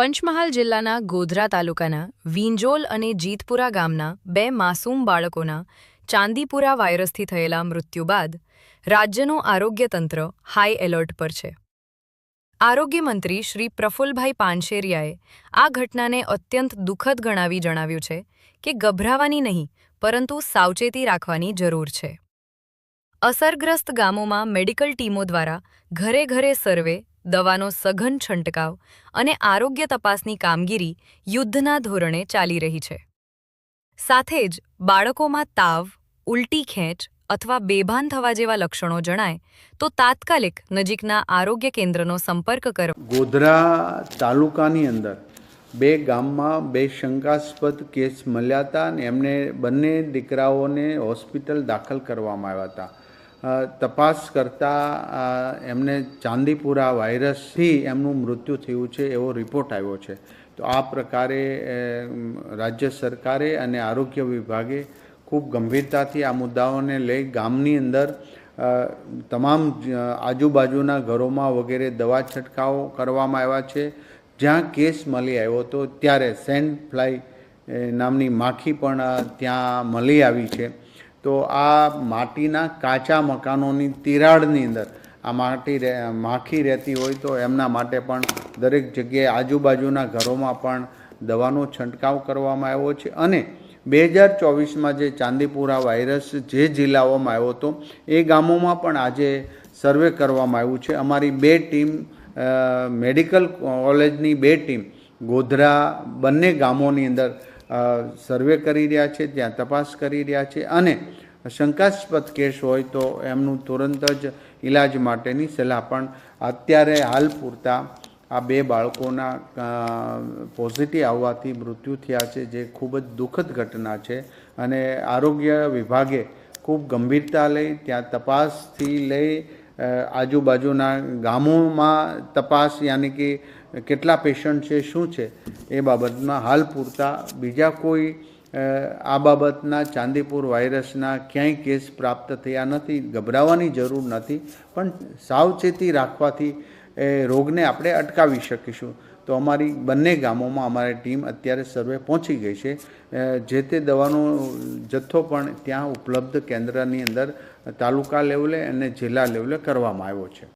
પંચમહાલ જિલ્લાના ગોધરા તાલુકાના વિંજોલ અને જીતપુરા ગામના બે માસૂમ બાળકોના ચાંદીપુરા વાયરસથી થયેલા મૃત્યુ બાદ રાજ્યનું આરોગ્ય તંત્ર હાઈ એલર્ટ પર છે. આરોગ્ય મંત્રી શ્રી પ્રફુલભાઈ પાનશેરિયાએ આ ઘટનાને અત્યંત દુઃખદ ગણાવી જણાવ્યું છે કે ગભરાવાની નહીં પરંતુ સાવચેતી રાખવાની જરૂર છે. અસરગ્રસ્ત ગામોમાં મેડિકલ ટીમો દ્વારા ઘરે ઘરે સર્વે, દવાનો સઘન છંટકાવ અને આરોગ્ય તપાસની કામગીરી યુદ્ધના ધોરણે ચાલી રહી છે. સાથે જ બાળકોમાં તાવ, ઉલટી ખેંચ અથવા બેભાન થવા જેવા લક્ષણો જણાય તો તાત્કાલિક નજીકના આરોગ્ય કેન્દ્રનો સંપર્ક કરો. ગોધરા તાલુકાની અંદર બે ગામમાં બે શંકાસ્પદ કેસ મળ્યા હતા અને એમને બંને દીકરાઓને હોસ્પિટલ દાખલ કરવામાં આવ્યા હતા. તપાસ કરતાં એમને ચાંદીપુરા વાયરસથી એમનું મૃત્યુ થયું છે એવો રિપોર્ટ આવ્યો છે. તો આ પ્રકારે રાજ્ય સરકારે અને આરોગ્ય વિભાગે ખૂબ ગંભીરતાથી આ મુદ્દાઓને લઈ ગામની અંદર તમામ આજુબાજુના ઘરોમાં વગેરે દવા છંટકાવ કરવામાં આવ્યા છે. જ્યાં કેસ મળી આવ્યો હતો ત્યારે સેન્ડ ફ્લાય નામની માખી પણ ત્યાં મળી આવી છે. તો આ માટીના કાચા મકાનોની તિરાડની અંદર આ માખી રહેતી હોય તો એમના માટે પણ દરેક જગ્યાએ આજુબાજુના ઘરોમાં પણ દવાનો છંટકાવ કરવામાં આવ્યો છે. અને 2024માં જે ચાંદીપુરા વાયરસ જે જિલ્લાઓમાં આવ્યો હતો એ ગામોમાં પણ આજે સર્વે કરવામાં આવ્યું છે. અમારી બે ટીમ મેડિકલ કોલેજની બે ટીમ ગોધરા બંને ગામોની અંદર સર્વે કરી રહ્યા છે, ત્યાં તપાસ કરી રહ્યા છે અને શંકાસ્પદ કેસ હોય તો એમનું તુરંત જ ઈલાજ માટેની સલાહ પણ અત્યારે હાલ પૂરતા આ બે બાળકોના પોઝિટિવ આવવાથી મૃત્યુ થયા છે, જે ખૂબ જ દુઃખદ ઘટના છે. અને આરોગ્ય વિભાગે ખૂબ ગંભીરતા લઈ ત્યાં તપાસથી લઈ આજુબાજુના ગામોમાં તપાસ યાની કે કેટલા પેશન્ટ છે, શું છે એ બાબતમાં હાલ પૂરતા બીજા કોઈ આ બાબતના ચાંદીપુર વાયરસના ક્યાંય કેસ પ્રાપ્ત થયા નથી. ગભરાવાની જરૂર નથી, પણ સાવચેતી રાખવાથી એ રોગને આપણે અટકાવી શકીશું. તો અમારી બંને ગામોમાં અમારી ટીમ અત્યારે સર્વે પહોંચી ગઈ છે. જે તે દવાનો જથ્થો પણ ત્યાં ઉપલબ્ધ કેન્દ્રની અંદર તાલુકા લેવલે અને જિલ્લા લેવલે કરવામાં આવ્યો છે.